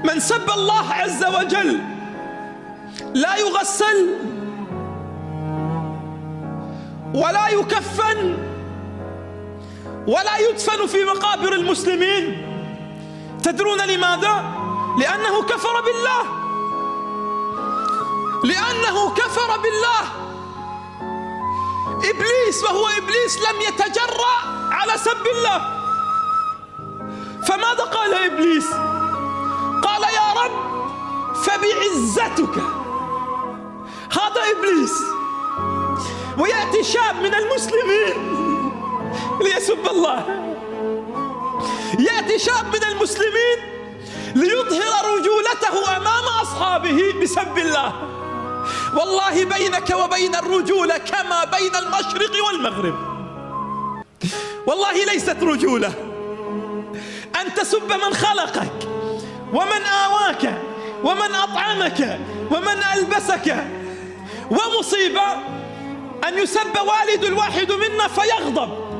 من سب الله عز وجل لا يغسل ولا يكفن ولا يدفن في مقابر المسلمين. تدرون لماذا؟ لأنه كفر بالله، لأنه كفر بالله. إبليس وهو إبليس لم يتجرأ على سب الله، فماذا قال إبليس؟ قال يا رب فبعزتك. هذا إبليس. ويأتي شاب من المسلمين ليسب الله، يأتي شاب من المسلمين ليظهر رجولته أمام أصحابه بسب الله. والله بينك وبين الرجولة كما بين المشرق والمغرب. والله ليست رجولة أن تسب من خلقك ومن آواك ومن أطعمك ومن ألبسك، ومصيبة أن يسب والد الواحد منا فيغضب